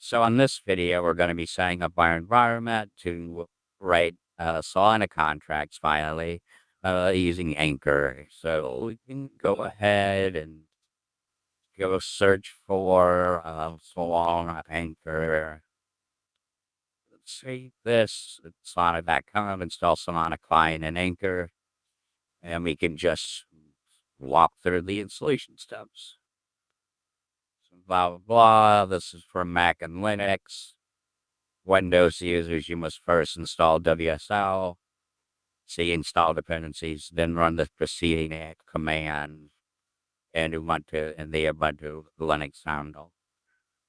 So on this video, we're going to be setting up our environment to write Solana contracts finally using Anchor. So we can go ahead and go search for Solana Anchor. Let's see this. It's Solana.com, install Solana client and Anchor, and we can just walk through the installation steps. So blah, blah, blah. This is for Mac and Linux. Windows users, you must first install WSL, see install dependencies, then run the preceding command in Ubuntu in the Ubuntu Linux handle.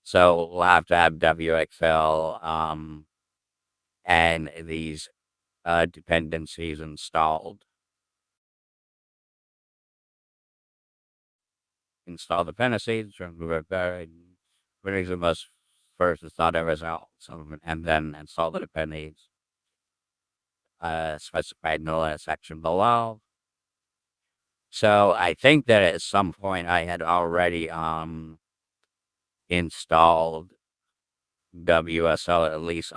So we'll have to have WXL and these dependencies installed. Install dependencies, remove it buried. Windows you must first install WSL, and then install the dependencies specified in the section below. So I think that at some point I had already installed WSL, at least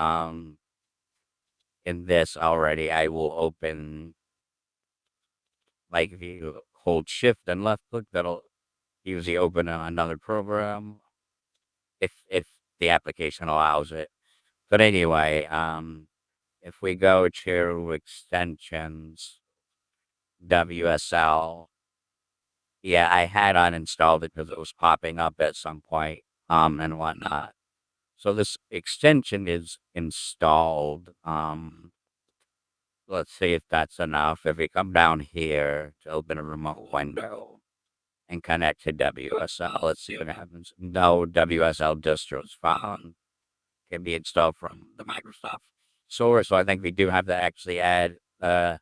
in this already. I will open, like, if you hold shift and left click, that'll usually open another program if the application allows it. But anyway, if we go to extensions, WSL, yeah, I had uninstalled it because it was popping up at some point, and whatnot. So this extension is installed. Let's see if that's enough. If we come down here to open a remote window and connect to WSL, let's see what happens. No WSL distros found. Can be installed from the Microsoft source. So I think we do have to actually add a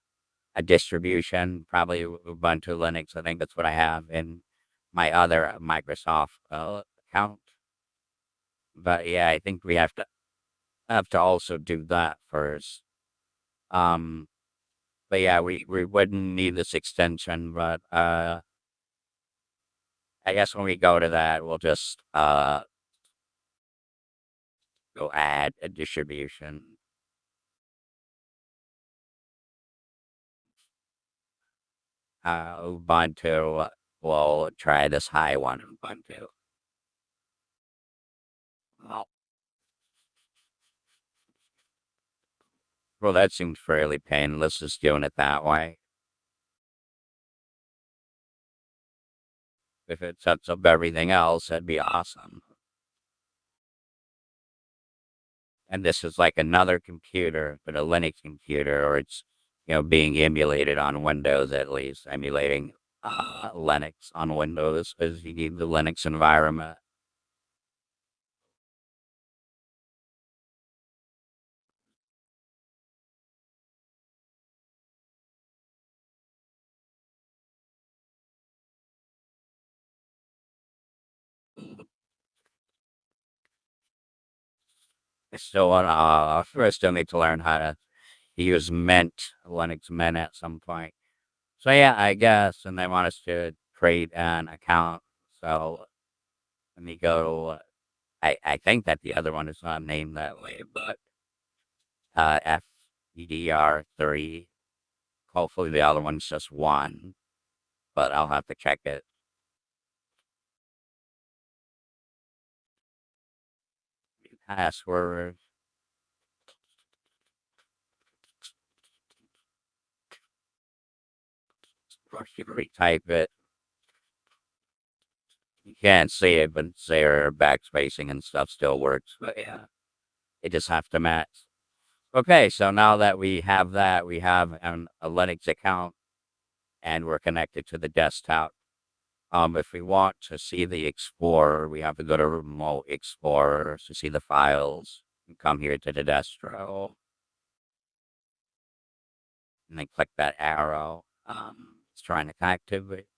distribution, probably Ubuntu Linux. I think that's what I have in my other Microsoft account. But yeah, I think we have to also do that first. But yeah, we wouldn't need this extension, but I guess when we go to that, we'll just go add a distribution. Ubuntu, we'll try this high one, Ubuntu. Well, that seems fairly painless, just doing it that way. If it sets up everything else, that'd be awesome. And this is like another computer, but a Linux computer, or it's, being emulated on Windows, at least, emulating Linux on Windows, because you need the Linux environment. So first I need to learn how to use Mint, Linux Mint at some point. So yeah, I guess, and they want us to create an account. So let me go. I think that the other one is not named that way, but FDR3. Hopefully the other one's just one, but I'll have to check it. Password. You retype it. You can't see it, but their backspacing and stuff still works. But yeah, it just have to match. Okay, so now that we have that, we have a Linux account and we're connected to the desktop. If we want to see the Explorer, we have to go to Remote Explorer to see the files. And come here to the distro, and then click that arrow. It's trying to activate.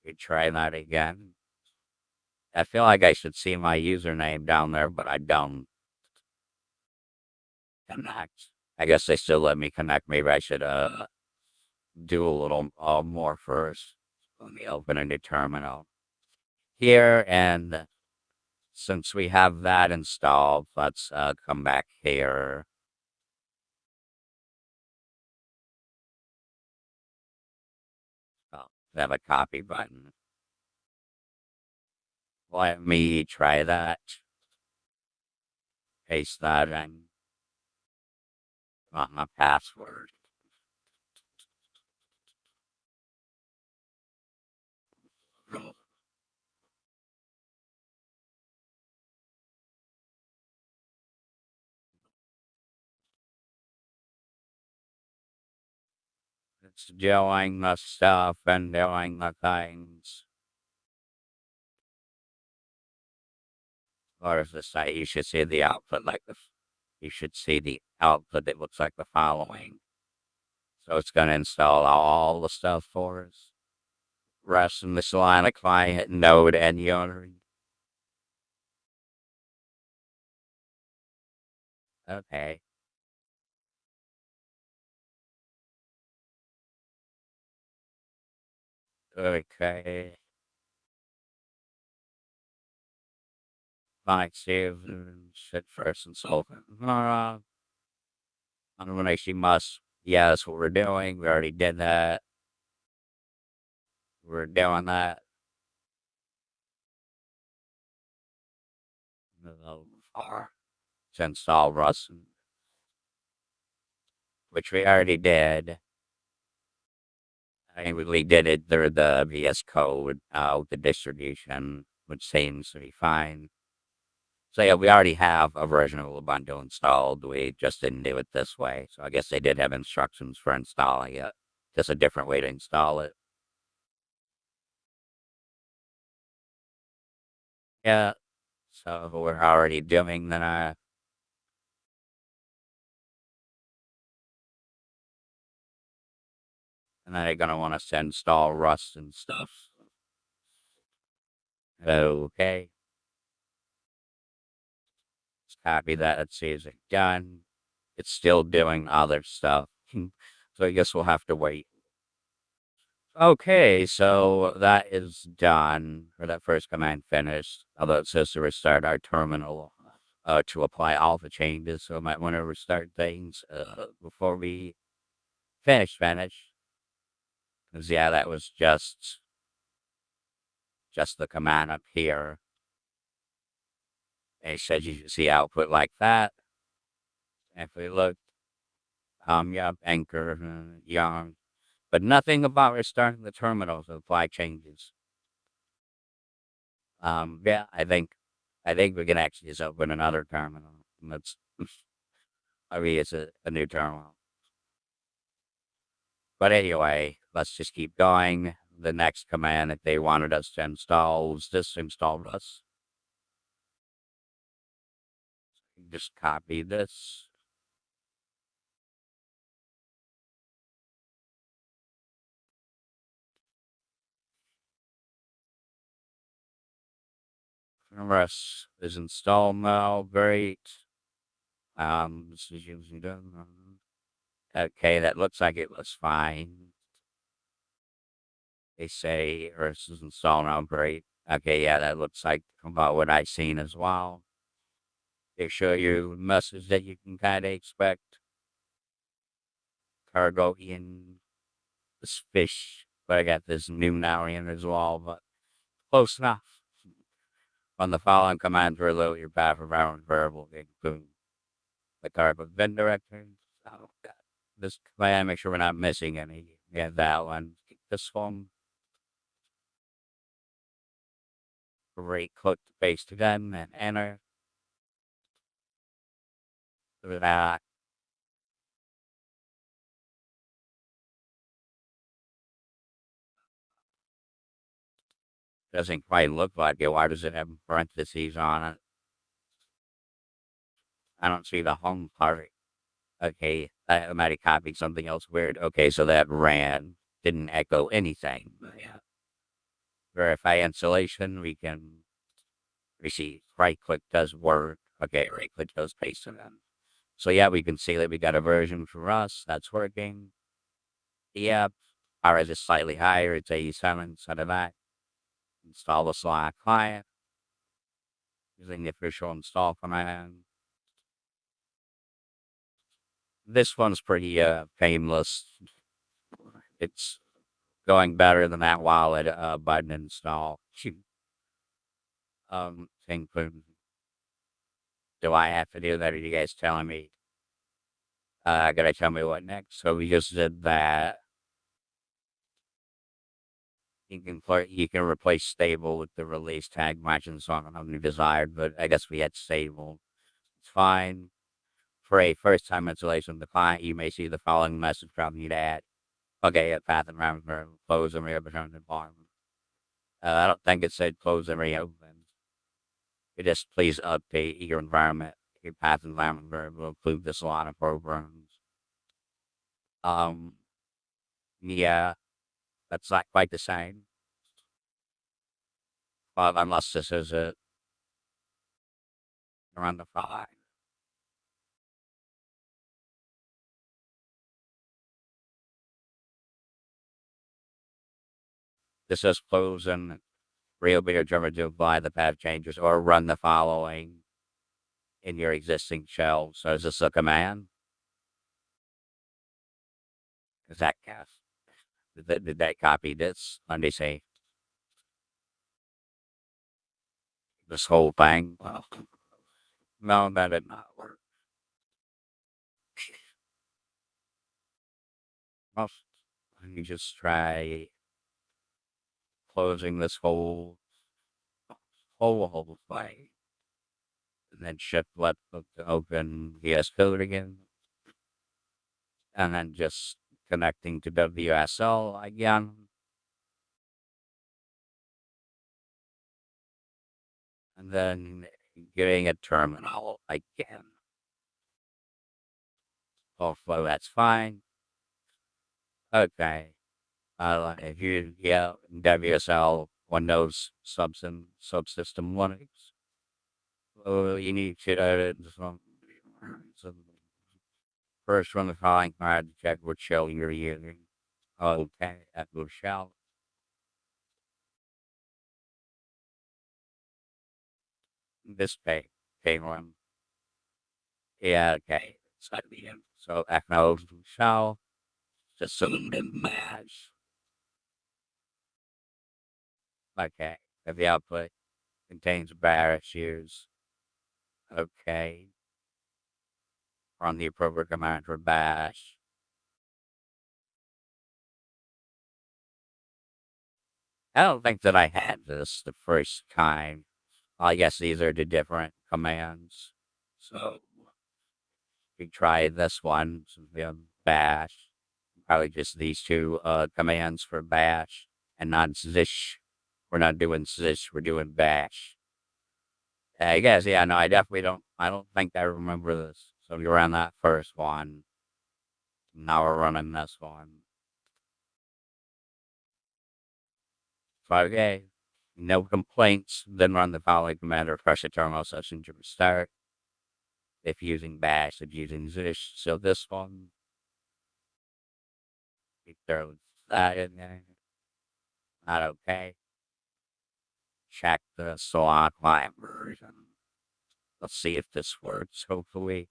We try that again. I feel like I should see my username down there, but I don't. Connect. I guess they still let me connect. Maybe I should do a little more first. Let me open a new terminal here, and since we have that installed, let's come back here. Oh, we have a copy button. Let me try that. Paste that in. My password. It's doing the stuff and doing the things. Or is this site? You should see the output like this. You should see the output that looks like the following. So it's going to install all the stuff for us. Rest in the Solana client, Node, and Ionic. Okay. Okay. Fine, save shit first and so automation must. Yeah, that's what we're doing. We already did that. We're doing that. To install Rust, which we already did. I mean, we did it through the VS Code, the distribution, which seems to be fine. So yeah, we already have a version of Ubuntu installed. We just didn't do it this way. So I guess they did have instructions for installing it. Just a different way to install it. Yeah. So we're already doing that. And then they're gonna want us to install Rust and stuff. Okay. Let's copy that. Let's see, is it done? It's still doing other stuff. So I guess we'll have to wait. Okay, so that is done, or that first command finished. Although it says to restart our terminal to apply all the changes, so I might want to restart things before we finish. Because yeah, that was just the command up here. It said you should see output like that. If we look, yeah, anchor, young, but nothing about restarting the terminal to apply changes. Yeah, I think we can actually just open another terminal. And that's, I mean, it's a new terminal. But anyway, let's just keep going. The next command that they wanted us to install was this install Rust. Just copy this. Rust is installed now. Great. This is usually done. Okay, that looks like it was fine. They say Rust is installed now. Great. Okay, yeah, that looks like about what I've seen as well. They show you a message that you can kind of expect. Cargo in this fish, but I got this new now in as well, but close enough. On the following command to reload your path around variable, boom. The cargo bin directory. Oh, God. This command, make sure we're not missing any. Yeah, that one. This one. Right click to paste again and enter. That doesn't quite look like it. Why does it have parentheses on it? I don't see the home part. Okay, I might have copied something else weird. Okay, so that ran, didn't echo anything. Yeah. Verify installation, we can receive. Right click does work. Okay, right click does paste it in. So yeah, we can see that we got a version for us that's working. Yep. Or is it slightly higher? It's 87 instead of that. Install the Solana client using the official install command. This one's pretty painless. It's going better than that wallet button install. Thing. Do I have to do that? Are you guys telling me? Gotta tell me what next? So we just did that. You can replace stable with the release tag matching the song on the desired, but I guess we had stable. It's fine. For a first time installation of the client, you may see the following message from you to add. Okay, a path and parameter, close and reopen the bottom. I don't think it said close and reopen. It just please update your environment. Your path environment will include this a lot of programs. Um, yeah, that's not quite the same. But unless this is it around the five. This is close and reopen your Java to apply the path changes or run the following in your existing shell. So is this a command? Is that cast? Did that copy this? Let me say this whole thing. Well, no, that did not work. Well, let me just try closing this whole thing. And then shift left click to open VS Code again. And then just connecting to WSL again. And then getting a terminal again. Hopefully that's fine. Okay. If you WSL Windows subsystem Linux, you need to edit some first run the following command to check what shell you're using. Okay, that will shell. This pay one. Yeah, okay. So acknowledge shell. Just so the match. Okay. If the output contains bash use. Okay. Run the appropriate command for bash. I don't think that I had this the first time. I guess these are the different commands. So we try this one, so we have bash. Probably just these two commands for bash and not zish. We're not doing zish, we're doing bash. I guess, yeah, no, I don't think I remember this. So we ran that first one. Now we're running this one. So, okay. No complaints. Then run the following command or refresh the terminal session to restart. If using bash, if using zish. So this one, we throw that in there. Not okay. Check the Solana client version. Let's see if this works, hopefully.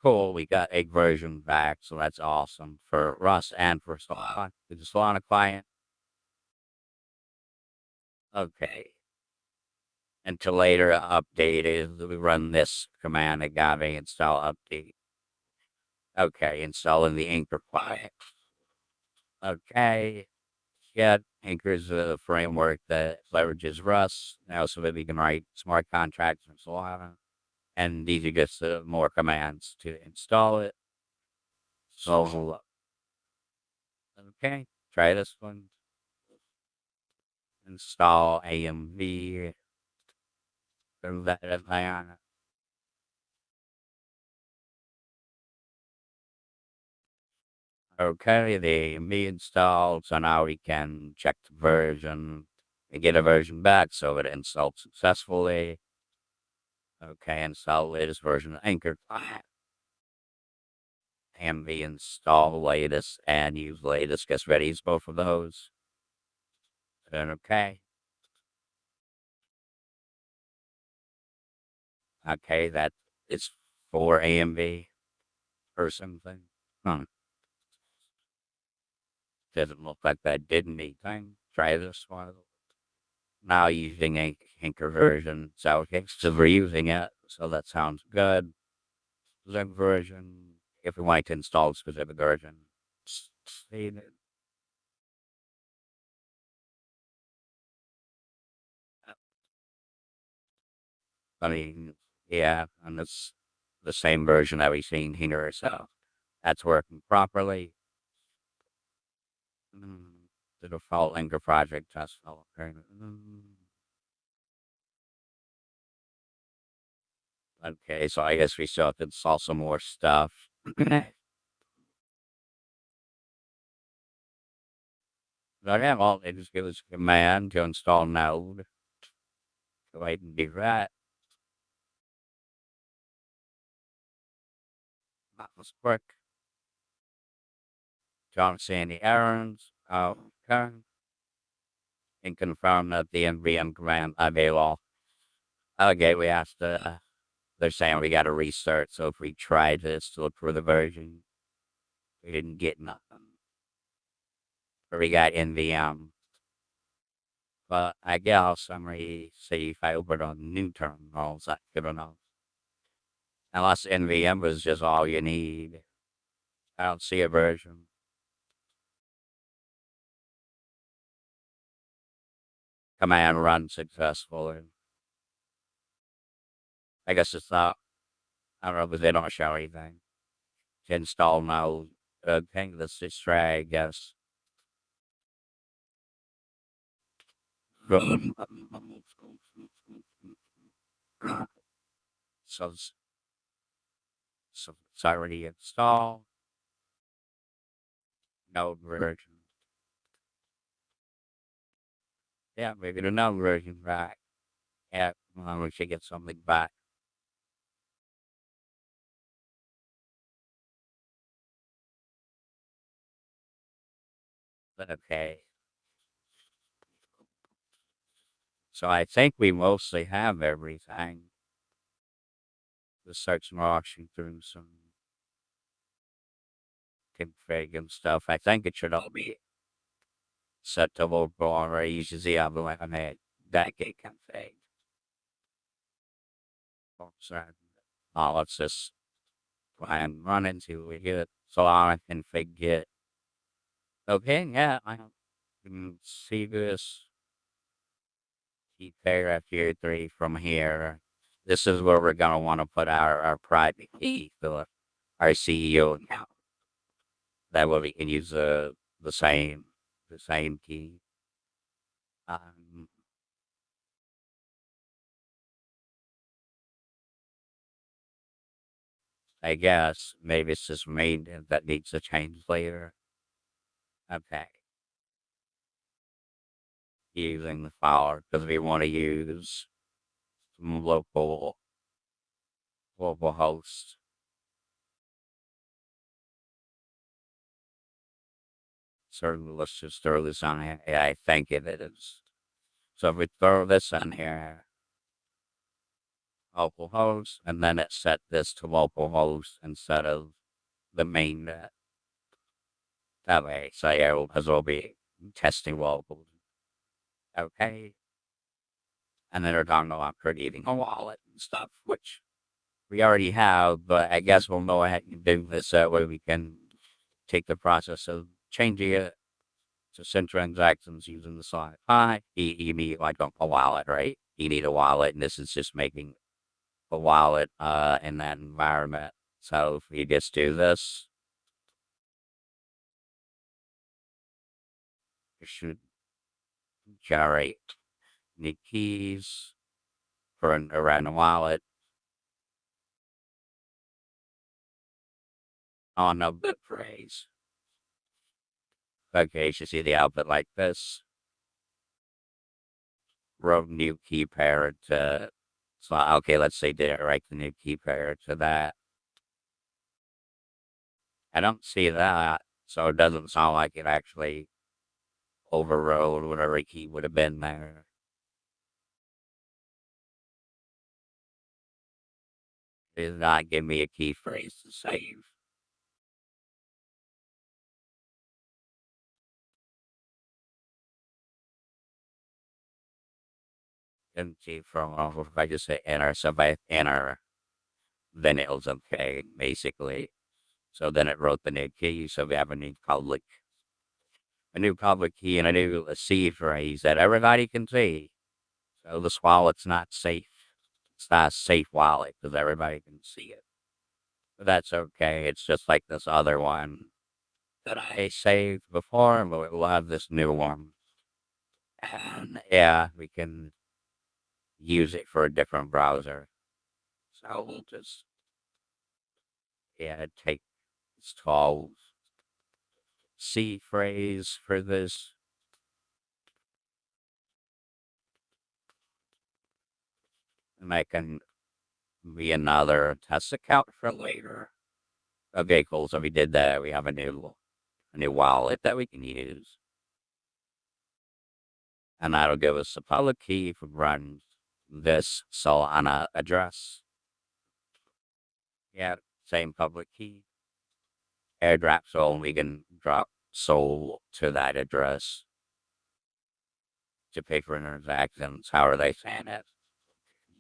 Cool, we got a version back, so that's awesome for Rust and for Solana. The Solana client. Okay. Until later updated, we run this command agave install update. Okay, installing the Anchor client. Okay. Yeah, Anchor is a framework that leverages Rust. Now, so that we can write smart contracts in Solana. And these are just more commands to install it. So, okay, try this one. Install AMV. Throw that in there. Okay, the AMV installed. So now we can check the version and get a version back so it installed successfully. Okay, install latest version of Anchor client. AMV install latest and use latest. Guess ready use both of those. Then okay. Okay, that is for AMV or something. Huh. Doesn't look like that did anything. Try this one. Now using a Anchor version, so it's still reusing it, so that sounds good. Zip version, if we want to install a specific version. See, I mean, yeah, and it's the same version that we've seen here, so that's working properly. The default Anchor project test. Okay, so I guess we still have to install some more stuff. But yeah, well, they just give us a command to install Node. Go ahead and do that. That was quick. Don't see any errors. Okay. And confirm that the NVM command available. Okay, we have to, they're saying we got to restart. So if we try this to look for the version, we didn't get nothing. Or we got NVM. But I guess I'm ready to see if I open a new terminal. Is that good enough? Unless NVM was just all you need. I don't see a version. Command run successfully. I guess it's not, I don't know, but they don't show anything. To install now. Okay, let's just try, I guess. So, so it's already installed. No version. Yeah, maybe the no version back. Yeah, well, we should get something back. But okay. So I think we mostly have everything. The search and auction through some config and stuff. I think it should all be set to local or uses the other one on that gate config. So, let's just try and run into we get Solana config get. Okay, yeah, I can see this key paragraph here 3 from here. This is where we're gonna want to put our private key for our CEO account. That way we can use the same key. Um, I guess maybe it's just maintenance that needs to change later. Okay. Using the file because we want to use some local host. So let's just throw this on here. Yeah, I think it is. So if we throw this on here, local host, and then it set this to local host instead of the main net. That way, so yeah, because we'll be testing locals. Okay. And then they're talking about creating a wallet and stuff, which we already have, but I guess we'll go ahead and do this that way we can take the process of changing it to send transactions using the side. You need like a wallet, right? You need a wallet, and this is just making a wallet in that environment. So if we just do this, it should generate new keys for an around a wallet on a bit phrase. Okay, you should see the output like this. Wrote new key pair to, so okay, let's say did I write the new key pair to that. I don't see that, so it doesn't sound like it actually overrode whatever key would have been there. It did not give me a key phrase to save. And see from if I just say enter, so if I enter, then it was okay, basically. So then it wrote the new key, so we have a new public key and a new C phrase that everybody can see. So this wallet's not safe. It's not a safe wallet because everybody can see it. But that's okay. It's just like this other one that I saved before, but we'll have this new one. And yeah, we can use it for a different browser. So we'll just, yeah, take this tall C phrase for this. And I can be another test account for later. Okay, cool. So we did that. We have a new wallet that we can use. And that'll give us a public key for run this Solana address. Yeah, same public key. Airdrop Sol, we can drop Sol to that address to pay for transactions. How are they saying it?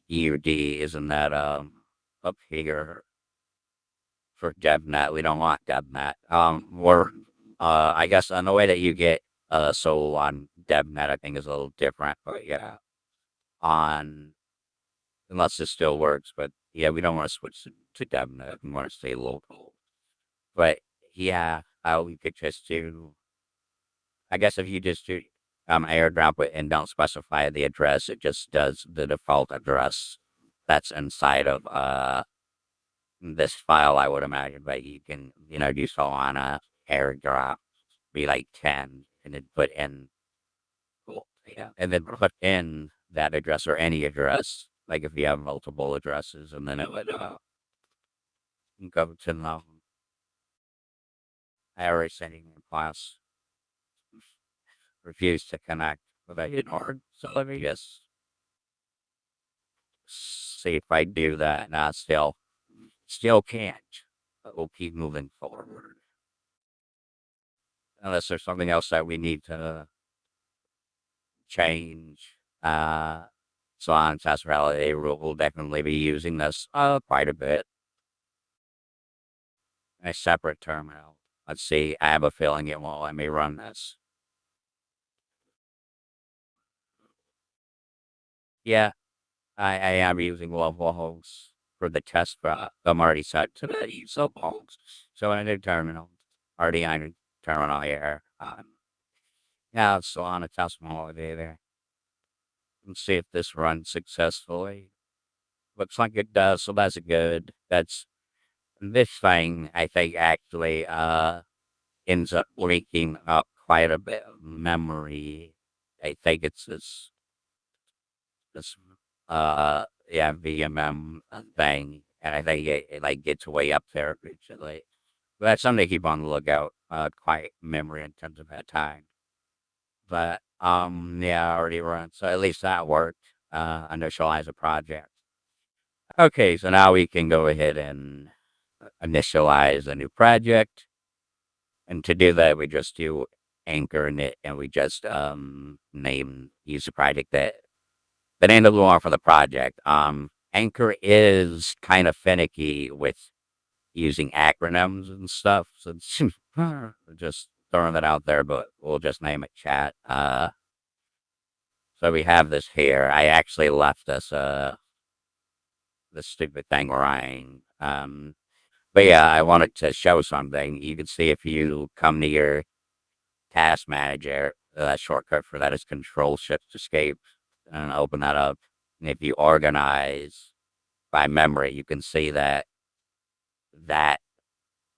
EUD, isn't that up here for DevNet? We don't want DevNet. We're I guess on the way that you get Sol on DevNet, I think is a little different. But yeah, on unless this still works. But yeah, we don't want to switch to DevNet. We want to stay local. But yeah, we could just do. I guess if you just do airdrop it and don't specify the address, it just does the default address that's inside of this file. I would imagine, but you can do Solana airdrop be like 10 and then put in cool. Yeah, and then put in that address or any address. Like if you have multiple addresses, and then it would go to the I already sent in class refused to connect, but I ignored. So let me just see if I do that. Nah, still can't. But we'll keep moving forward. Unless there's something else that we need to change. So on test validate, we'll definitely be using this quite a bit. A separate terminal. Let's see. I have a feeling it won't let me run this. Yeah, I am using local hosts for the test, but I'm already set to the use of hosts. So I did terminal. Already on a terminal here. Yeah, it's still on a test holiday there. Let's see if this runs successfully. Looks like it does, so that's good. That's this thing, I think, actually ends up leaking up quite a bit of memory. I think it's this yeah, VMM thing. And I think it like gets way up there eventually. But that's something to keep on the lookout. Quiet memory in terms of that time. But yeah, I already run. So at least that worked. Initialize a project. Okay, so now we can go ahead and initialize a new project. And to do that, we just do anchor in it and we just use the project that the name of the one for the project. Anchor is kind of finicky with using acronyms and stuff. So it's just throwing that out there, but we'll just name it chat. So we have this here. I actually left this stupid thing running. But yeah, I wanted to show something. You can see if you come to your task manager, shortcut for that is Control Shift Escape, and open that up. And if you organize by memory, you can see that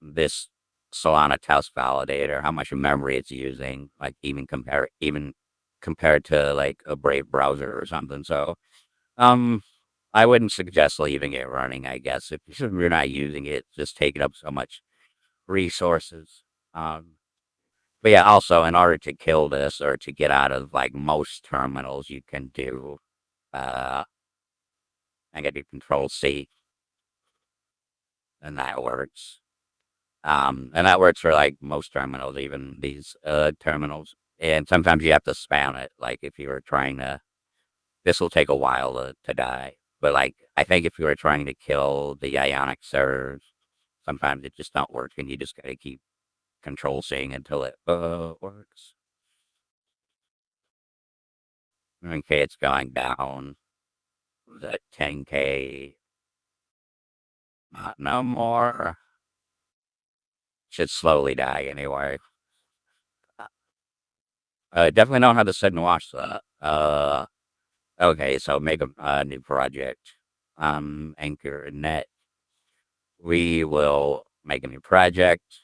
this Solana test validator, how much memory it's using, like even compared to like a Brave browser or something. So um I wouldn't suggest leaving it running, I guess. If you're not using it, it's just taking up so much resources. But yeah, also in order to kill this or to get out of like most terminals, you can do uh, I can do Control C, and that works. And that works for like most terminals, even these terminals. And sometimes you have to spam it, like if you were trying to. This will take a while to die, but like I think if you were trying to kill the ionic servers, sometimes it just don't work, and you just gotta keep Control Cing until it works. Okay, it's going down. The 10K, not no more. Should slowly die anyway. Definitely know how to set and watch that. Okay, so make a new project. Anchor net. We will make a new project.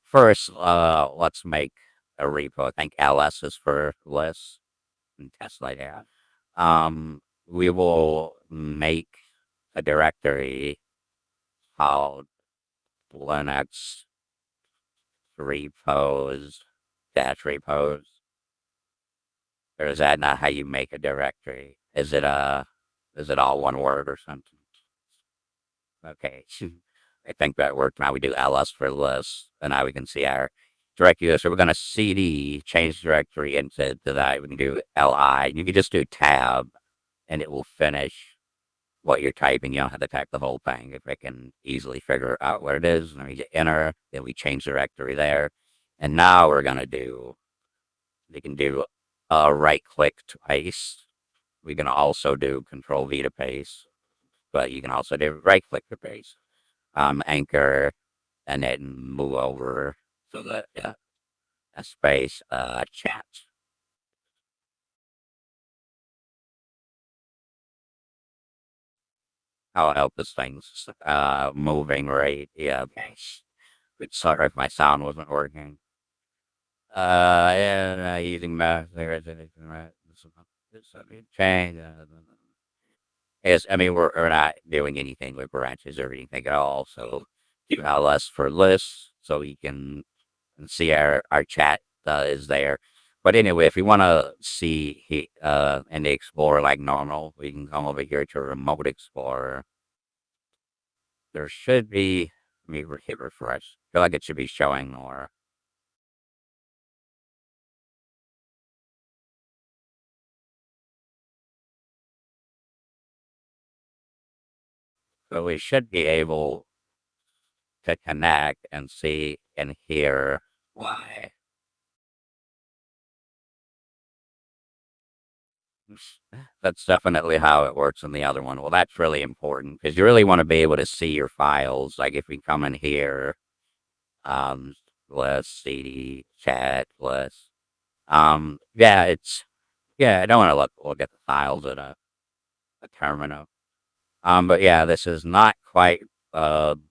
First, let's make a repo. I think ls is for list and test like that. We will make a directory called Linux repos dash repos. Or is that not how you make a directory? Is it all one word or something? Okay. I think that worked. Now we do ls for list, and now we can see our directory. So we're gonna cd change directory into that. We can do li. You can just do tab, and it will finish what you're typing. You don't have to type the whole thing. If it can easily figure out what it is, and we get enter, then we change directory there. And now we're gonna do. We can do right click to paste. We can also do Control V to paste, but you can also do right click to paste. Anchor, and then move over to the a space chat. I'll help this thing's moving right. Yeah, okay. But sorry if my sound wasn't working. Yeah, using mouse there is anything right. This change. Yes, I mean we're not doing anything with branches or anything at all. So do ls for lists, so we can see our chat is there. But anyway, if we want to see in the Explorer like normal, we can come over here to Remote Explorer. There should be. Let me hit refresh. I feel like it should be showing more. So we should be able to connect and see and hear why. That's definitely how it works in the other one. Well, that's really important because you really want to be able to see your files. Like if we come in here, um, list, CD, chat, list. Yeah, yeah, I don't want to look at the files at a terminal. But yeah, this is not quite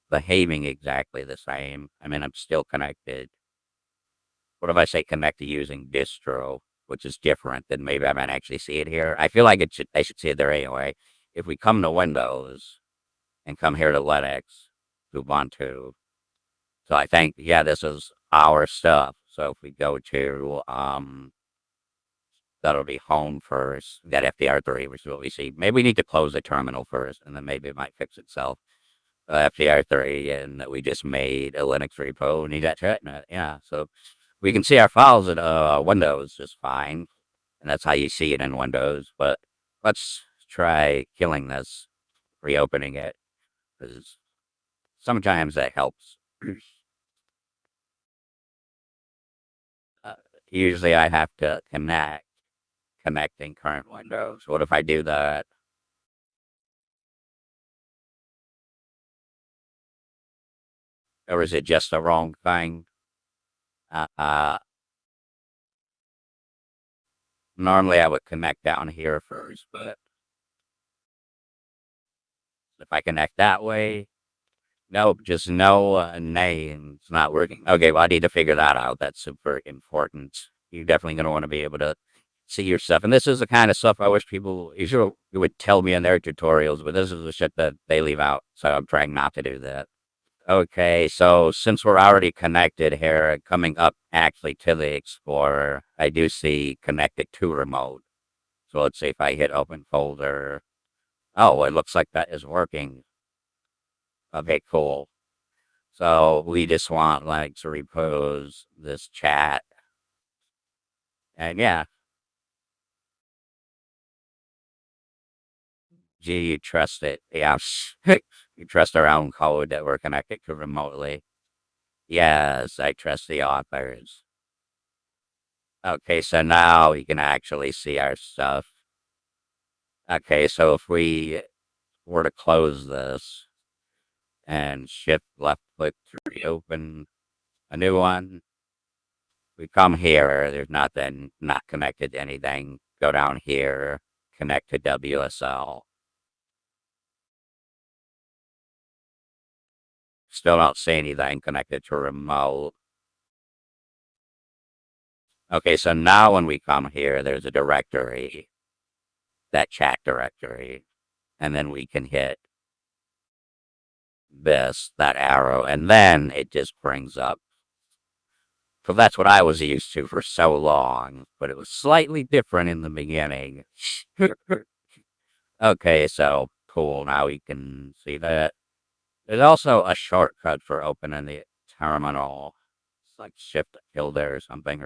behaving exactly the same. I mean, I'm still connected. What if I say connected using distro, which is different than maybe I might actually see it here? I feel like they should see it there anyway. If we come to Windows and come here to Linux, Ubuntu, so I think yeah, this is our stuff. So if we go to that'll be home first. That FDR3, which is what we see. Maybe we need to close the terminal first, and then maybe it might fix itself. FDR3, and we just made a Linux repo, and you got that. Yeah, so we can see our files in Windows just fine, and that's how you see it in Windows. But let's try killing this, reopening it, because sometimes that helps. uh, Usually I have to connecting current Windows. What if I do that? Or is it just the wrong thing? Uh, Normally I would connect down here first, but if I connect that way, nope, just no name. It's not working. Okay, well, I need to figure that out. That's super important. You're definitely going to want to be able to see your stuff. And this is the kind of stuff I wish people usually would tell me in their tutorials, but this is the shit that they leave out. So I'm trying not to do that. Okay, so since we're already connected here, coming up actually to the Explorer, I do see connected to remote. So let's see if I hit open folder. Oh, it looks like that is working. Okay, cool. So we just want like to repose this chat. And yeah, gee, you trust it. Yeah, you trust our own code that we're connected to remotely. Yes, I trust the authors. Okay, so now we can actually see our stuff. Okay, so if we were to close this and shift left click to reopen a new one, we come here, there's nothing, not connected to anything. Go down here, connect to WSL. Still don't see anything connected to remote. Okay, so now when we come here, there's a directory, that chat directory, and then we can hit that arrow, and then it just brings up. So that's what I was used to for so long, but it was slightly different in the beginning. Okay, so cool. Now we can see that. There's also a shortcut for opening the terminal. It's like shift tilde or something,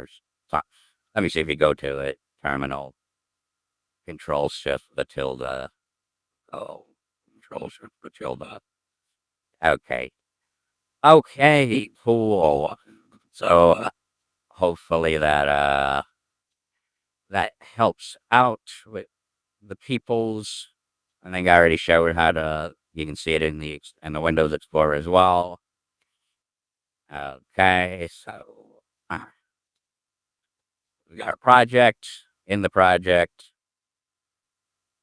let me see if you go to it. Terminal, control shift the tilde. Oh, control shift the tilde. Okay. Okay, cool. So hopefully that helps out with the people's. I think I already showed how to. You can see it in the Windows Explorer as well. Okay, so we got a project. In the project,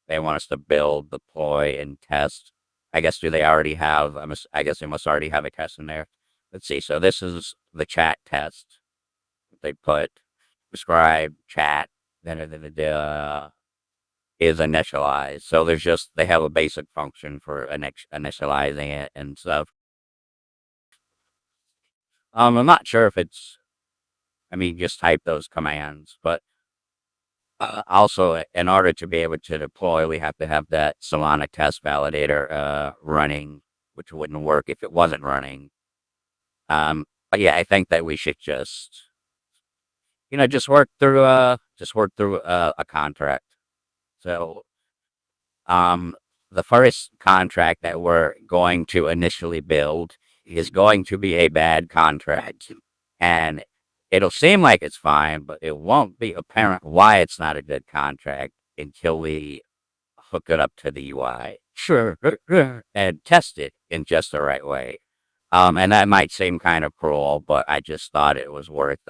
they want us to build, deploy, and test. I guess do they already have? I guess they must already have a test in there. Let's see. So this is the chat test. They put describe chat. Then is initialized. So they have a basic function for initializing it and stuff. I'm not sure if it's. I mean, just type those commands, but also in order to be able to deploy, we have to have that Solana test validator running, which wouldn't work if it wasn't running. But yeah, I think that we should just work through a contract. So Um, the first contract that we're going to initially build is going to be a bad contract. And it'll seem like it's fine, but it won't be apparent why it's not a good contract until we hook it up to the UI. Sure. And test it in just the right way. And that might seem kind of cruel, but I just thought it was worth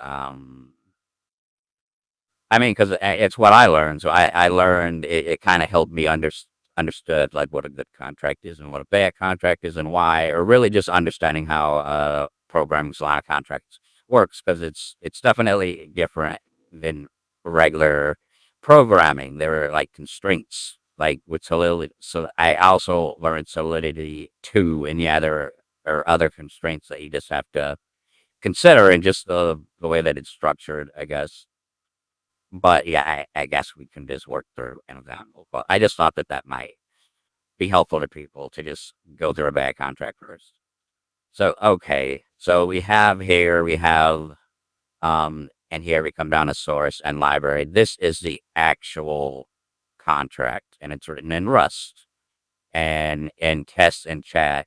I mean, because it's what I learned. So I learned it kind of helped me understood like what a good contract is and what a bad contract is and why, or really just understanding how programming Solana contracts works because it's definitely different than regular programming. There are like constraints, like with Solidity. So I also learned Solidity too, and yeah, there are other constraints that you just have to consider in just the way that it's structured, I guess. But yeah, I guess we can just work through an example. But I just thought that might be helpful to people to just go through a bad contract first. So okay, so we have and here we come down to source and library. This is the actual contract, and it's written in Rust and in test and chat.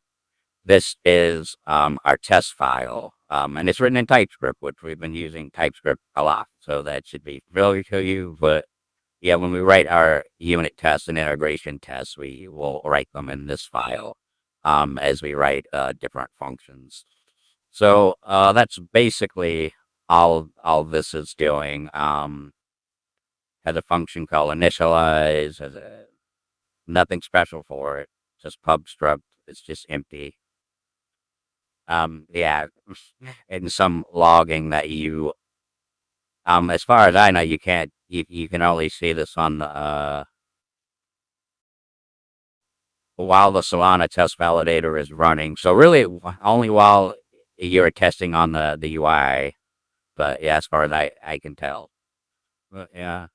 This is our test file, and it's written in TypeScript, which we've been using TypeScript a lot, so that should be familiar to you. But yeah, when we write our unit tests and integration tests, we will write them in this file as we write different functions. So that's basically all this is doing. Has a function called initialize, nothing special for it, just pub struct. It's just empty. Yeah, and some logging that as far as I know, you can only see this on the while the Solana test validator is running. So really, only while you're testing on the UI. But yeah, as far as I can tell, but yeah,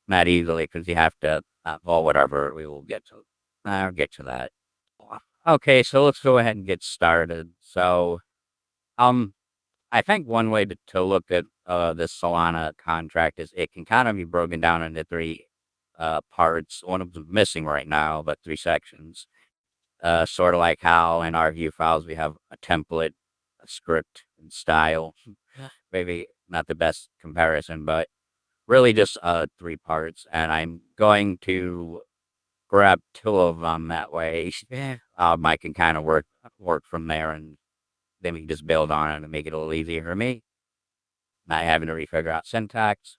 not easily because you have to. Well, whatever. We will get to. I'll get to that. Okay, so let's go ahead and get started. So, um, I think one way to look at this Solana contract is it can kind of be broken down into three parts. One of them missing right now, but three sections. Sort of like how in our view files we have a template, a script, and style. Maybe not the best comparison, but really just three parts. And I'm going to grab two of them that way. I can kind of work from there, and then we can just build on it and make it a little easier for me. Not having to refigure out syntax.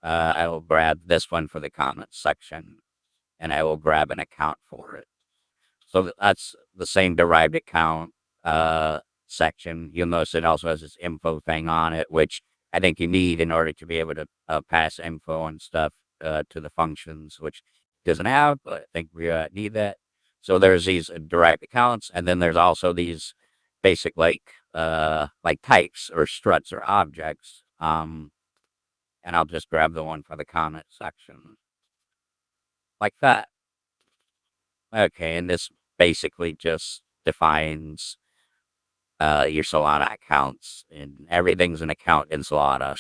I will grab this one for the comments section, and I will grab an account for it. So that's the same derived account section. You'll notice it also has this info thing on it, which I think you need in order to be able to pass info and stuff to the functions, which it doesn't have, but I think we need that. So there's these derived accounts, and then there's also these basic like types or struts or objects. And I'll just grab the one for the comment section like that. Okay, and this basically just defines your Solana accounts, and everything's an account in Solana,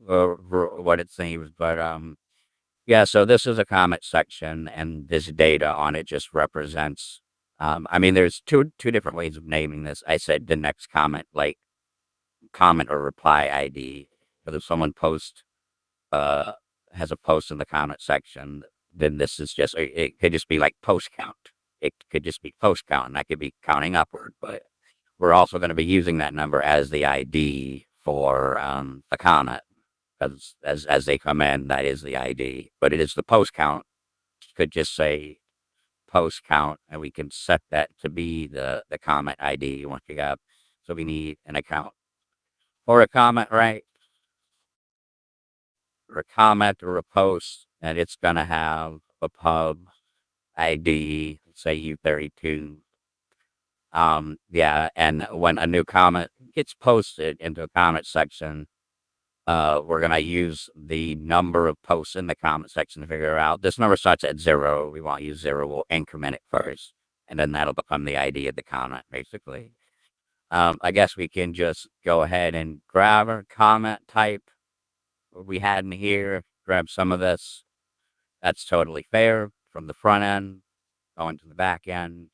or what it seems. But yeah. So this is a comment section, and this data on it just represents. I mean, there's two different ways of naming this. I said the next comment, like comment or reply ID. But if someone posts uh, has a post in the comment section, then this is just, it could just be like post count. It could just be post count, and that could be counting upward. But we're also going to be using that number as the ID for the comment, because as they come in, that is the ID. But it is the post count. It could just say post count, and we can set that to be the comment ID once you got. So we need an account or a comment, right? Or a comment or a post, and it's going to have a pub ID, say U32. Yeah, and when a new comment gets posted into a comment section, we're going to use the number of posts in the comment section to figure out. This number starts at 0. We won't use 0. We'll increment it first, and then that'll become the ID of the comment, basically. I guess we can just go ahead and grab our comment type we had in here, grab some of this. That's totally fair from the front end going to the back end.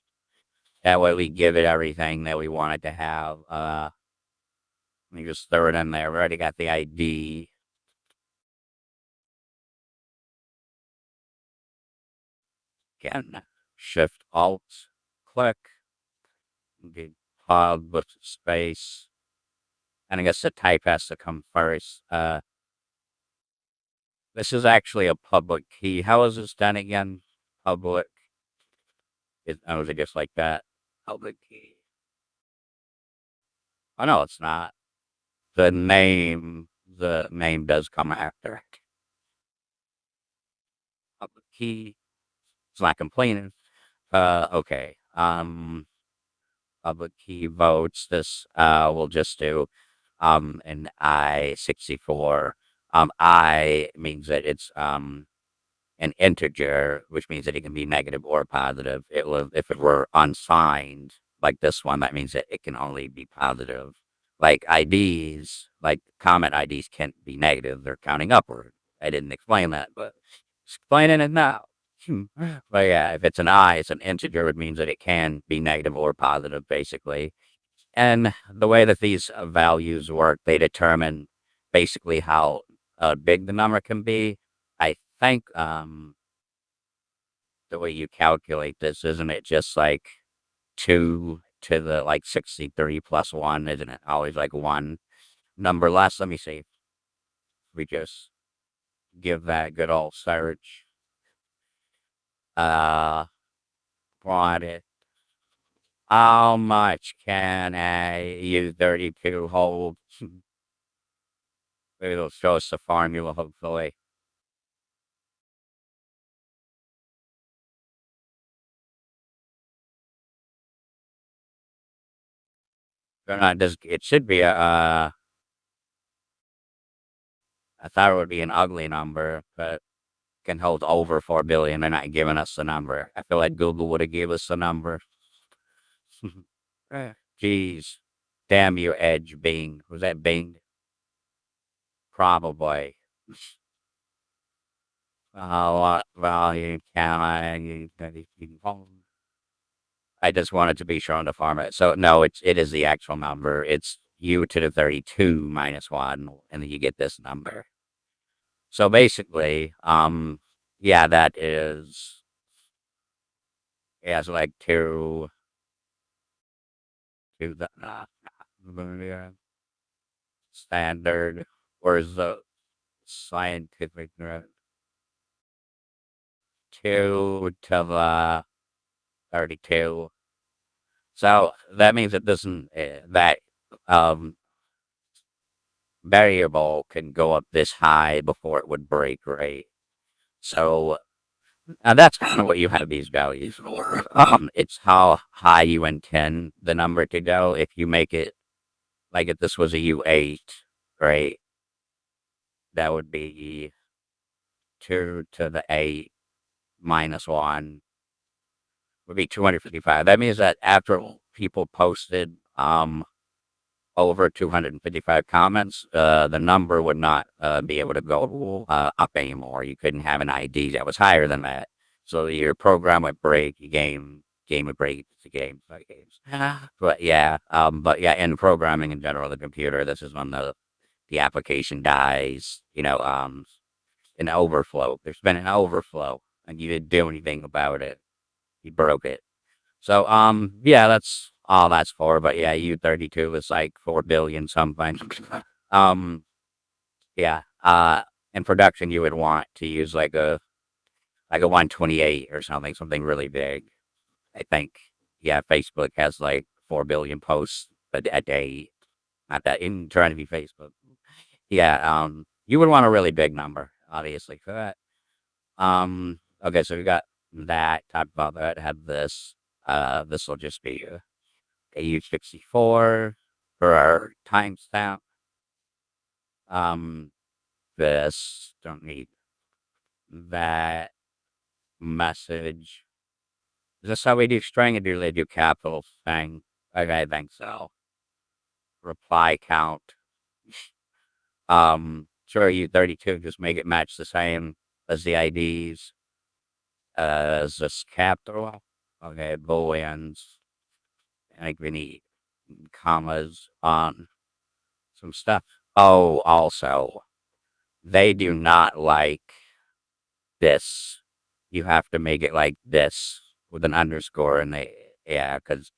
That way we give it everything that we want it to have. Let me just throw it in there. We already got the ID. Again, Shift Alt click. Get pub with space. And I guess the type has to come first. This is actually a public key. How is this done again? Public. Oh, is it just like that? Public key. Oh, no, it's not. The name does come after it. Public key. It's not complaining. Okay. Public key votes. This we'll just do an I64. I means that it's an integer, which means that it can be negative or positive. It will, if it were unsigned, like this one, that means that it can only be positive. Like IDs, like comment IDs can't be negative. They're counting upward. I didn't explain that, but explaining it now. But yeah, if it's an I, it's an integer. It means that it can be negative or positive, basically. And the way that these values work, they determine basically how big the number can be. I think the way you calculate this, isn't it just like 2 to the like 63 plus 1, isn't it? Always like one number less. Let me see. We just give that a good old search. Uh, what it? How much can a U32 hold? It'll show us the formula, hopefully. It should be I thought it would be an ugly number, but can hold over 4 billion. They're not giving us the number. I feel like Google would have gave us the number. Jeez. Damn you, Edge Bing. Was that Bing? Probably. What volume can I just wanted to be sure on the format. So no, it is the actual number. It's u to the 32 minus 1, and then you get this number. So basically, yeah, that is so like to the standard, or is the scientific 2 to the 32. So that means it doesn't that um variable can go up this high before it would break, right? So that's kind of what you have these values for. It's how high you intend the number to go. If you make it like if this was a U8, right, that would be 2 to the 8 minus 1 would be 255. That means that after people posted over 255 comments, the number would not be able to go up anymore. You couldn't have an ID that was higher than that. So your program would break, your game would break. It's a game, not games. But yeah, in programming in general, the computer, this is when the application dies. An overflow. There's been an overflow, and you didn't do anything about it. You broke it. So, yeah, that's all that's for. But yeah, U32 is like 4 billion something. um, yeah. In production, you would want to use like a 128 or something really big. I think. Yeah, Facebook has like 4 billion posts a day. Not that in trying to be Facebook. Yeah. You would want a really big number, obviously, for that. Okay, so we got that. Talked about that. Had this. This will just be AU64 for our timestamp. Um, this don't need that message. Is this how we do string, or do they do capital thing? Okay, I think so. Reply count. Sure, U32, just make it match the same as the IDs. Is this capital? Okay, booleans. I think we need commas on some stuff. Oh, also, they do not like this. You have to make it like this with an underscore, and because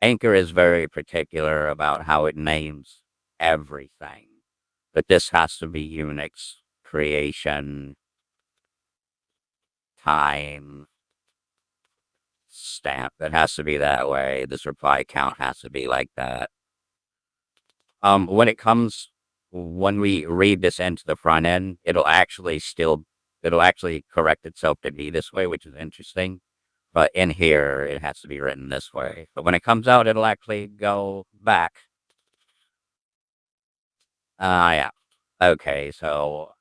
Anchor is very particular about how it names everything. But this has to be Unix creation time stamp. It has to be that way. This reply count has to be like that. When it comes when we read this into the front end, it'll actually correct itself to be this way, which is interesting. But in here, it has to be written this way. But when it comes out, it'll actually go back. Yeah. Okay, so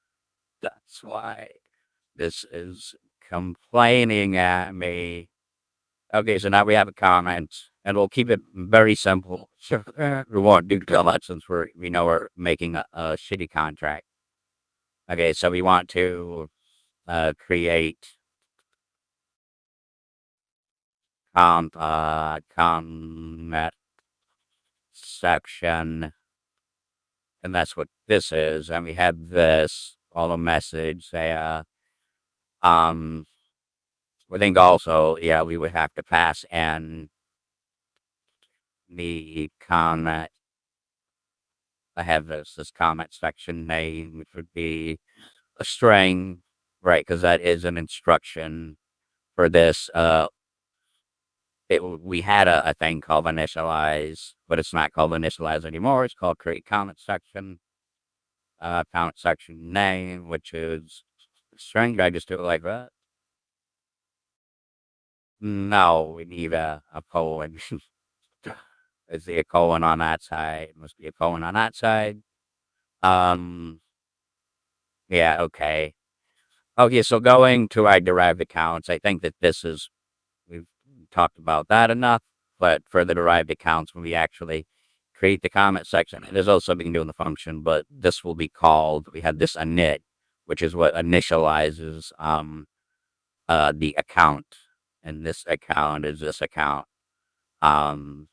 that's why this is complaining at me. Okay, so now we have a comment, and we'll keep it very simple. Sure, we won't do too much since we know we're making a shitty contract. Okay, so we want to create comment section, and that's what this is. And we have this follow message. Um, we think also, yeah, we would have to pass in the comment. I have this comment section name, which would be a string, right? Because that is an instruction for this. We had a thing called initialize, but it's not called initialize anymore. It's called create comment section. Comment section name, which is string. Did I just do it like that? No, we need a colon. Is there a colon on that side? Must be a colon on that side. Um, yeah, okay. Okay, so going to our derived accounts, I think that we've talked about that enough, but for the derived accounts, when we actually create the comment section, there's also something new in the function, but this will be called, we have this init, which is what initializes the account. And this account is this account. Um,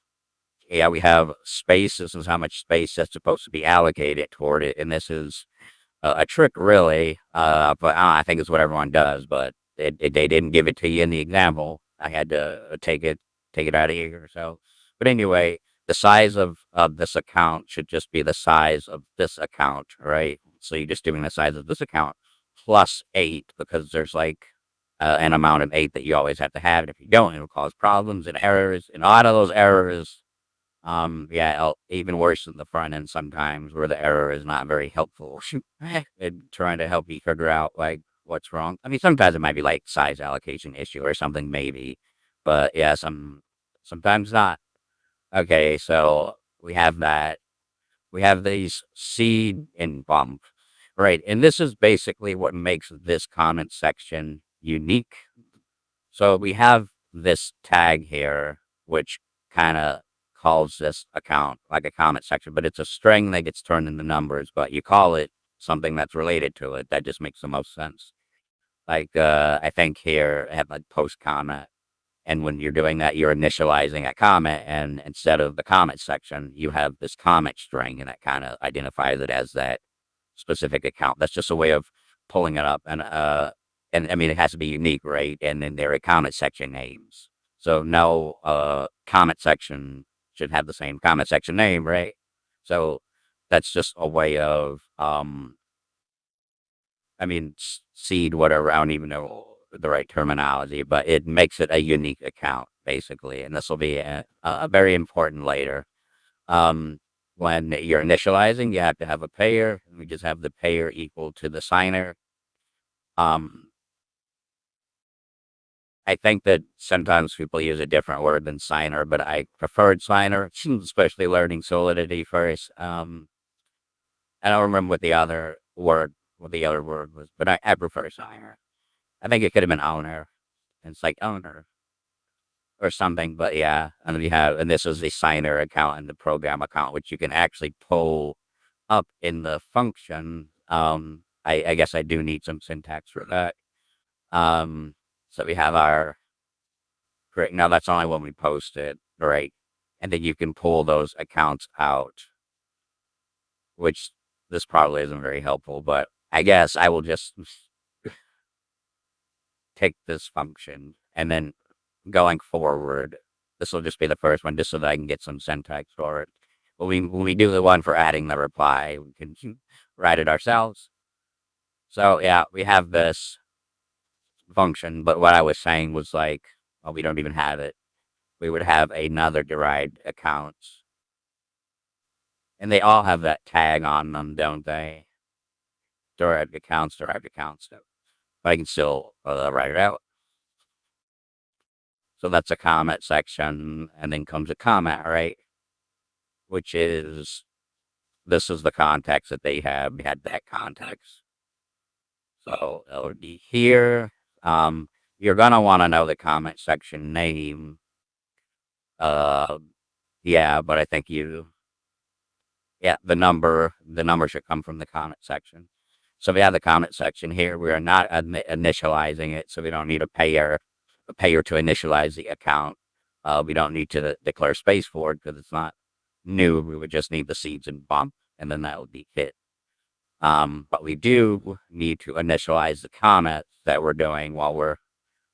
yeah, we have space. This is how much space that's supposed to be allocated toward it. And this is a trick, really. But I think it's what everyone does. But they didn't give it to you in the example. I had to take it out of here. So, but anyway, the size of this account should just be the size of this account, right? So you're just doing the size of this account plus 8 because there's like an amount of 8 that you always have to have. And if you don't, it'll cause problems and errors. And a lot of those errors yeah, even worse than the front end sometimes, where the error is not very helpful in trying to help you figure out like what's wrong. I mean, sometimes it might be like size allocation issue or something, maybe, but yeah, sometimes not. Okay, so we have that. We have these seed and bump, right? And this is basically what makes this comment section unique. So we have this tag here, which kind of calls this account like a comment section, but it's a string that gets turned into numbers, but you call it something that's related to it. That just makes the most sense. Like, I think here I have like post comment. And when you're doing that, you're initializing a comment. And instead of the comment section, you have this comment string, and that kind of identifies it as that specific account. That's just a way of pulling it up, and I mean it has to be unique, right? And then there are comment section names. So no comment section should have the same comment section name, right? So that's just a way of I mean seed whatever. I don't even know the right terminology, but it makes it a unique account basically, and this will be a very important later. Um, when you're initializing, you have to have a payer. We just have the payer equal to the signer. Um, I think that sometimes people use a different word than signer, but I preferred signer, especially learning Solidity first. I don't remember what the other word was, but I prefer signer. I think it could have been owner. It's like owner or something, but yeah. And and this is the signer account and the program account, which you can actually pull up in the function. I guess I do need some syntax for that. Um, so we have our correct. Now that's only when we post it, right? And then you can pull those accounts out, which this probably isn't very helpful, but I guess I will just take this function and then going forward, this will just be the first one just so that I can get some syntax for it. When we do the one for adding the reply, we can write it ourselves. So yeah, we have this function, but what I was saying was like, well, we don't even have it. We would have another derived account, and they all have that tag on them, don't they? Derived accounts. So but I can still write it out. So that's a comment section, and then comes a comment, right? Which is this is the context that they have. We had that context. So it would be here. Um, you're gonna want to know the comment section name. Uh, yeah, but I think yeah, the number should come from the comment section. So we have the comment section here. We are not initializing it, so we don't need a payer to initialize the account. We don't need to declare space for it because it's not new. We would just need the seeds and bump, and then that would be it. But we do need to initialize the comment that we're doing while we're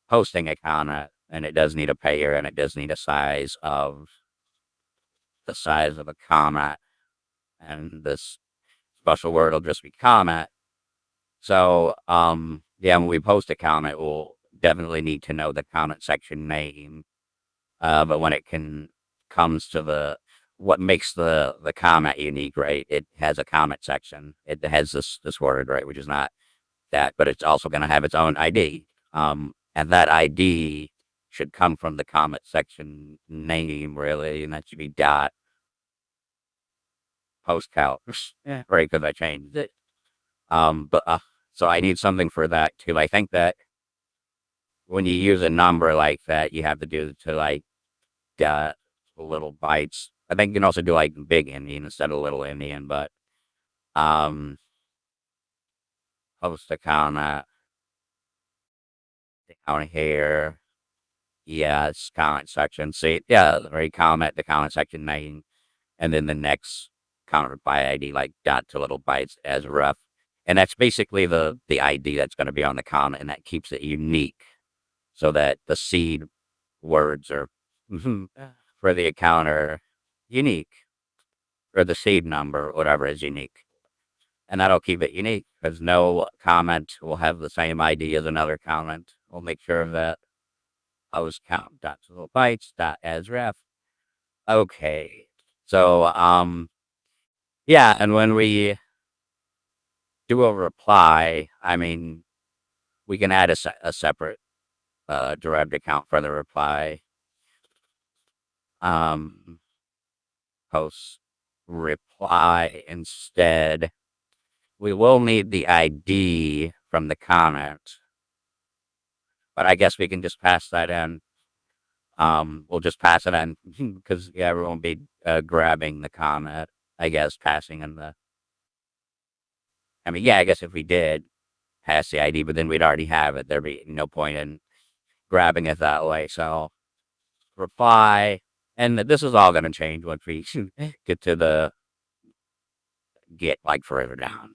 posting a comment, and it does need a payer, and it does need a size of the size of a comment, and this special word will just be comment. So, yeah, when we post a comment, we'll definitely need to know the comment section name. But when comes to what makes the comment unique, right? It has a comment section. It has this word, right, which is not that, but it's also going to have its own ID. And that ID should come from the comment section name, really, and that should be dot post count. Yeah, right, because I changed it. But so I need something for that too. I think that when you use a number like that, you have to do to like uh, little bytes. I think you can also do like big Indian instead of little Indian, but um, post account here. Yes, comment section. See, yeah, right, comment the comment section name, and then the next counter by ID, like dot to little bytes as ref. And that's basically the ID that's going to be on the comment, and that keeps it unique so that the seed words are for the account are unique, or the seed number, whatever is unique. And that'll keep it unique because no comment will have the same ID as another comment. We'll make sure of that. Post count dot to little bytes dot as ref. Okay. So yeah, and when we do a reply, I mean, we can add a separate derived account for the reply. Um, Post reply instead. We will need the ID from the comment, but I guess we can just pass that in. We'll just pass it in because yeah, we won't be grabbing the comment. I guess passing in the. I mean, yeah, I guess if we did pass the ID, but then we'd already have it, there'd be no point in grabbing it that way. So reply, and this is all going to change once we get to the get like further down.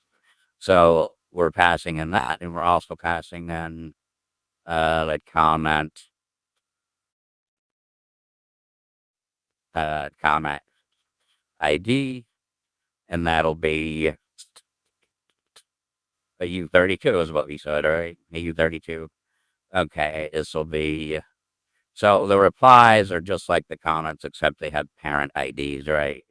So we're passing in that, and we're also passing in like comment ID, and that'll be a U32 is what we said, right? A U32. Okay, this will be so the replies are just like the comments, except they have parent IDs, right?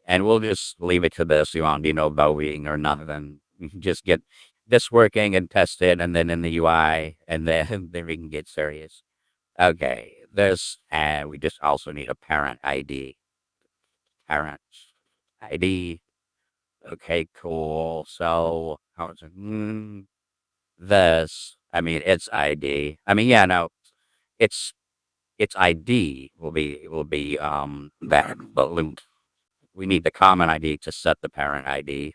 And we'll just leave it to this. You won't be no voting or nothing. You can just get this working and test it, and then in the UI, and then then we can get serious. Okay, this, and we just also need a parent ID. Parent ID. Okay, cool. So how is it? This. I mean, it's ID. I mean, yeah, no, it's ID will be that, but we need the common ID to set the parent ID.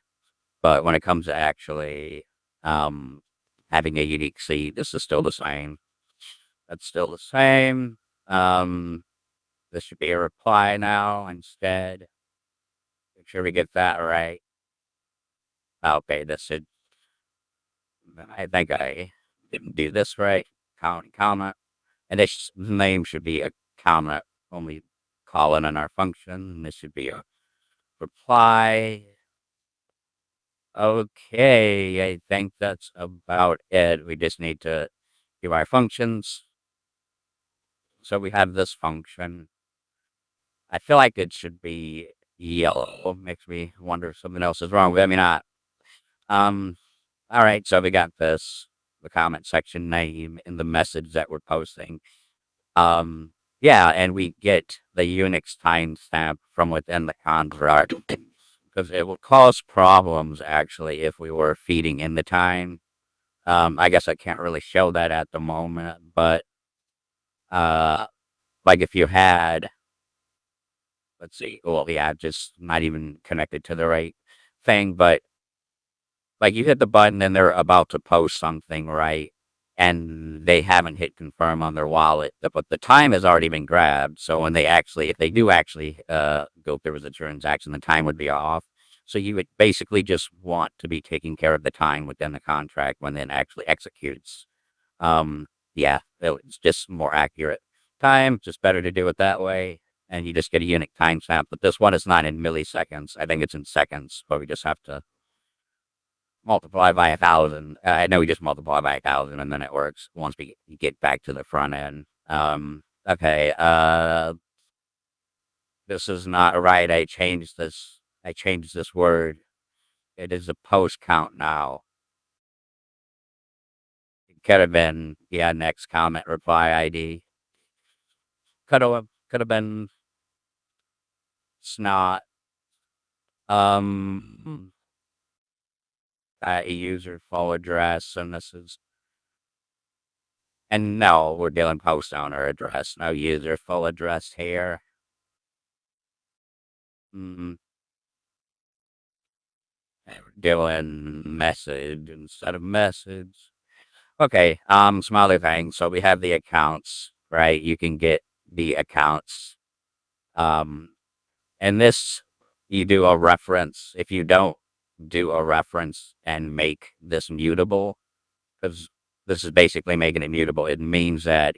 But when it comes to actually um, having a unique seed, this is still the same. That's still the same. Um, this should be a reply now instead. Make sure we get that right. Okay, this should. I think I didn't do this right. Comment, and this name should be a comment. Only calling in our function. And this should be a reply. Okay, I think that's about it. We just need to give our functions. So we have this function. I feel like it should be yellow. Makes me wonder if something else is wrong with it. I mean, not. Um, all right, so we got this, the comment section name and the message that we're posting. Yeah, and we get the Unix timestamp from within the contract because it will cause problems actually if we were feeding in the time. I guess I can't really show that at the moment, but uh, like if you had, let's see, well, yeah, just not even connected to the right thing, but like you hit the button and they're about to post something, right? And they haven't hit confirm on their wallet, but the time has already been grabbed. So when they actually, if they do actually go through with the transaction, the time would be off. So you would basically just want to be taking care of the time within the contract when it actually executes. Um, yeah, it's just more accurate time. Just better to do it that way, and you just get a unique timestamp. But this one is not in milliseconds. I think it's in seconds, but we just have to multiply by 1,000. I know we just multiply by 1,000, and then it works once we get back to the front end. Okay. This is not right. I changed this. I changed this word. It is a post count now. could have been, yeah, next comment reply ID. Could have been snot. Um, user full address, and this is, and no, we're dealing post owner address, no user full address here. Mm, we're doing message instead of message. Okay, some other things. So we have the accounts, right? You can get the accounts. Um, and this, you do a reference. If you don't do a reference and make this mutable, because this is basically making it mutable, it means that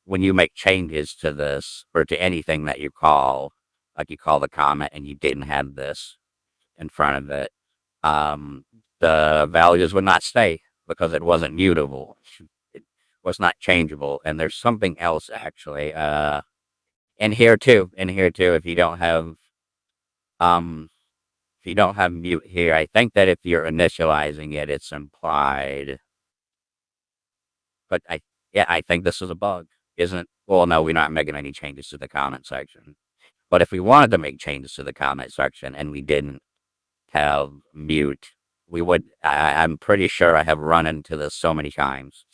when you make changes to this or to anything that you call, like you call the comment and you didn't have this in front of it, um, the values would not stay because it wasn't mutable. It was not changeable. And there's something else actually. In here too. In here too. Um, if you don't have mute here, I think that if you're initializing it, it's implied. But yeah, I think this is a bug, isn't? Well, no, we're not making any changes to the comment section. But if we wanted to make changes to the comment section and we didn't have mute, we would. I'm pretty sure I have run into this so many times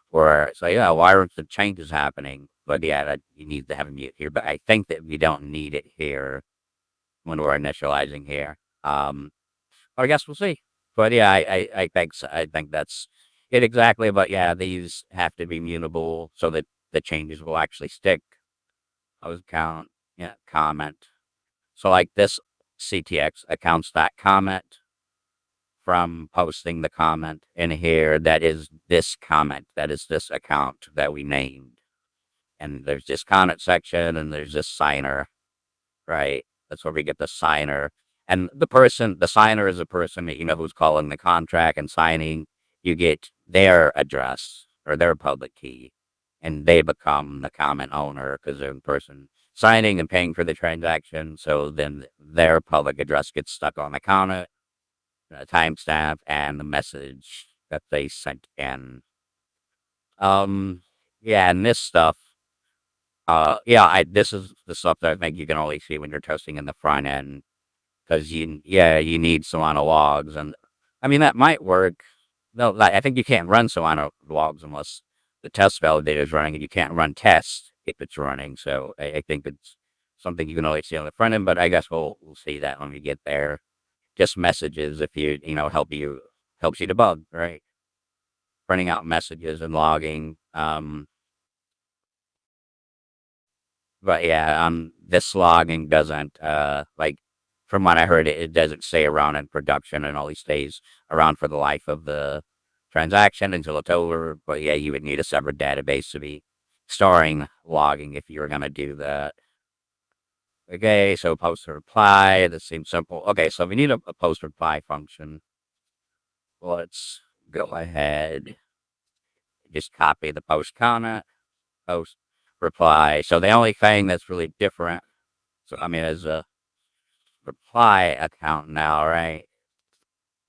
where so yeah, why aren't the changes happening? But yeah, that you need to have a mute here. But I think that we don't need it here when we're initializing here. I guess we'll see. But yeah, I think I think that's it exactly. But yeah, these have to be mutable so that the changes will actually stick. Those count, yeah, comment. So like this CTX accounts that comment from posting the comment in here. That is this comment. That is this account that we named. And there's this comment section and there's this signer, right? That's where we get the signer. And the signer is a person that you know who's calling the contract and signing. You get their address or their public key, and they become the comment owner because they're the person signing and paying for the transaction. So then their public address gets stuck on the comment, the timestamp, and the message that they sent in. Um, yeah, and this stuff. Yeah, this is the stuff that I think you can only see when you're testing in the front end because you need Solana logs, and I mean that might work. No, like, I think you can't run Solana logs unless the test validator is running, and you can't run tests if it's running. So I think it's something you can only see on the front end, but I guess we'll see that when we get there. Just messages if helps you debug, right? Printing out messages and logging. But yeah, this logging doesn't like from what I heard, it doesn't stay around in production and only stays around for the life of the transaction until it's over. But yeah, you would need a separate database to be storing logging if you were gonna do that. Okay, so post reply. This seems simple. Okay, so we need a post reply function. Let's go ahead. Just copy the post comment, post reply. So the only thing that's really different. So I mean, is a reply account now, right?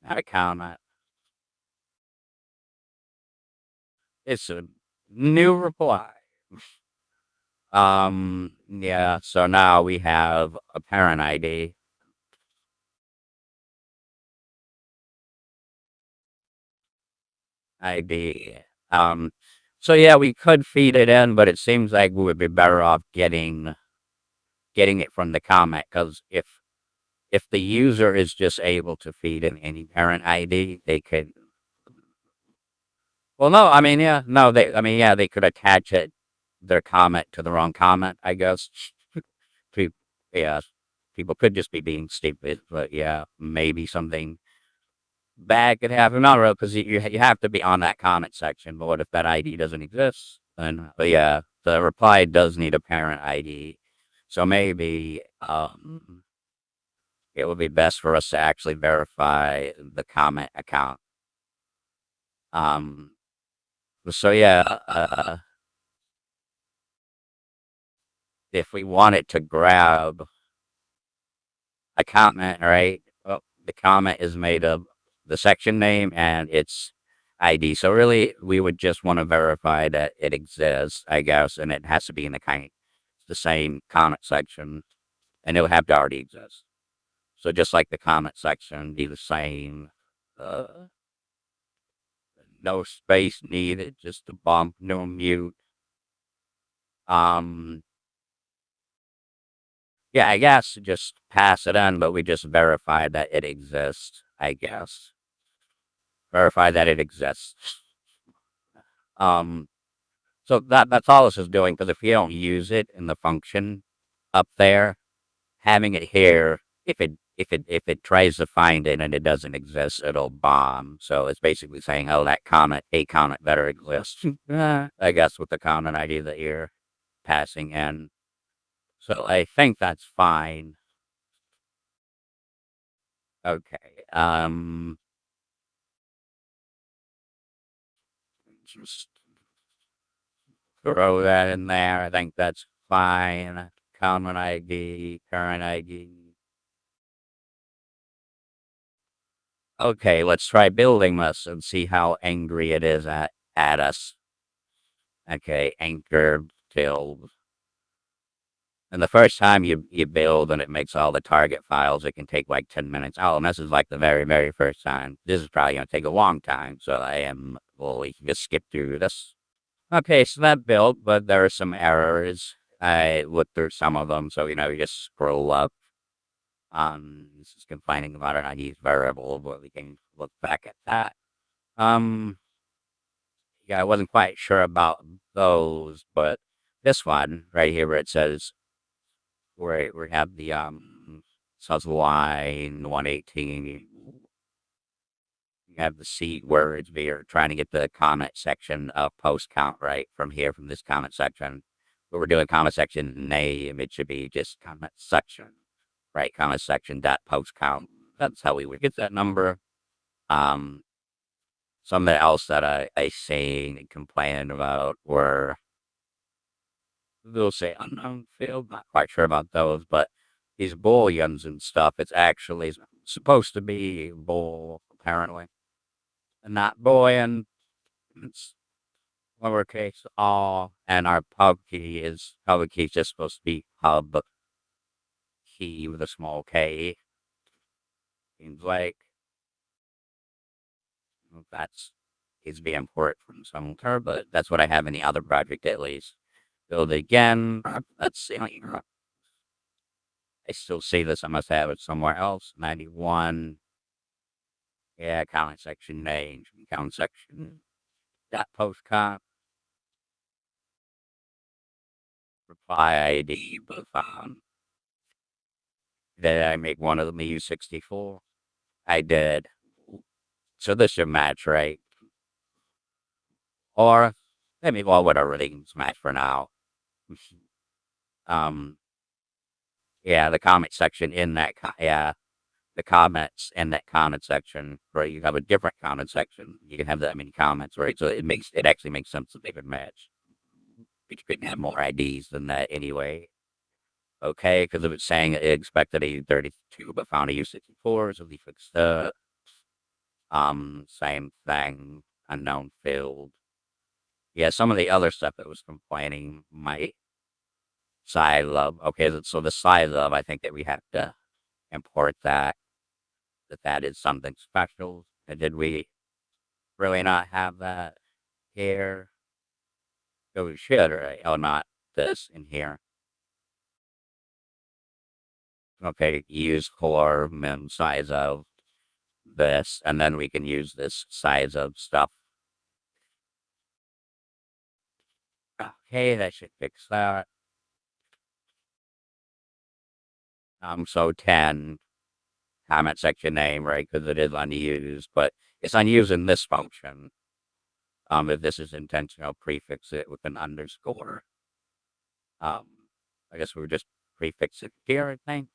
Not a comment. It's a new reply. Yeah, so now we have a parent ID. Um, so yeah, we could feed it in, but it seems like we would be better off getting it from the comment because if the user is just able to feed in any parent ID, they could. Well, no, I mean, yeah, no, I mean, yeah, they could attach their comment to the wrong comment, I guess. Pe- yeah, people could just be being stupid, but yeah, maybe something bad could happen. Not real, because you have to be on that comment section. But what if that ID doesn't exist? Then, but yeah, the reply does need a parent ID, so maybe it would be best for us to actually verify the comment account. Um, so yeah, if we wanted to grab a comment, right? Well, the comment is made of the section name and its ID. So really, we would just want to verify that it exists, I guess, and it has to be in the same comment section, and it would have to already exist. So just like the comment section, be the same. Uh, no space needed, just a bump, no mute. Um, yeah, I guess just pass it in, but we just verify that it exists. I guess verify that it exists. Um, so that's all this is doing. Because if you don't use it in the function up there, having it here, if it tries to find it and it doesn't exist, it'll bomb. So it's basically saying, oh, a comment better exists. I guess with the comment ID that you're passing in. So I think that's fine. Okay. Just throw that in there. I think that's fine. Comment ID, current ID. Okay, let's try building this and see how angry it is at us. Okay, anchor build. And the first time you build and it makes all the target files, it can take like 10 minutes. Oh, and this is like the very, very first time. This is probably going to take a long time. So we can just skip through this. Okay, so that built, but there are some errors. I looked through some of them. So, you just scroll up. This is complaining about an unused variable, but we can look back at that. Um, yeah, I wasn't quite sure about those, but this one right here where it says where we have the says line 118. You have the seed words we are trying to get the comment section of post count right from here from this comment section. But we're doing comment section name, it should be just comment section, right? Comment section dot post count. That's how we would get that number. Um, Something else that I seen and complained about were they'll say unknown field. Not quite sure about those, but these booleans and stuff, it's actually supposed to be bool, apparently. And not boolean. It's lowercase all. And our public key is just supposed to be hub key with a small k. Seems like that's needs to be import from somewhere, but that's what I have in the other project at least. Build again. Let's see. I still see this. I must have it somewhere else. 91. Yeah, comment section name. Comment section. Dot postcard. Reply ID. But did I make one of them EU64? I did. So this should match, right? Or maybe well, whatever they can match for now. um, yeah, the comment section in that. Yeah, the comments in that comment section, right? You have a different comment section. You can have that many comments, right? So it actually makes sense that they would match. But you couldn't have more IDs than that anyway. Okay, because if it's saying it expected a 32 but found a U64, so we fixed the same thing, unknown field. Yeah, some of the other stuff that was complaining might side of okay, so the side of I think that we have to import that is something special. And did we really not have that here? So we should, right? Oh, not this in here. Okay, use core min size of this, and then we can use this size of stuff. Okay, that should fix that. So 10 comment section name, right? Because it is unused, but it's unused in this function. If this is intentional, prefix it with an underscore. Um, I guess we'll just prefix it here, I think.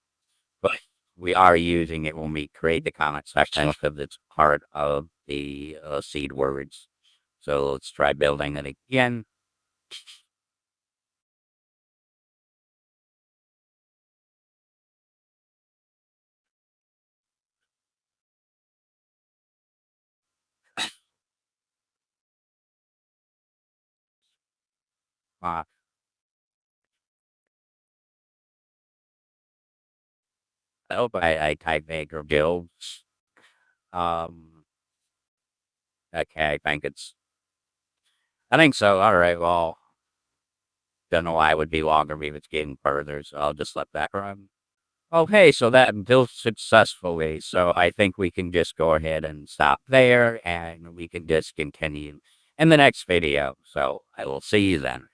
But we are using it when we create the comment section because it's part of the seed words. So let's try building it again. Uh, I hope I type anchor builds. Um, okay, I think so. All right, well, don't know why it would be longer if it's getting further, so I'll just let that run. Oh, hey, so that built successfully. So I think we can just go ahead and stop there and we can just continue in the next video. So I will see you then.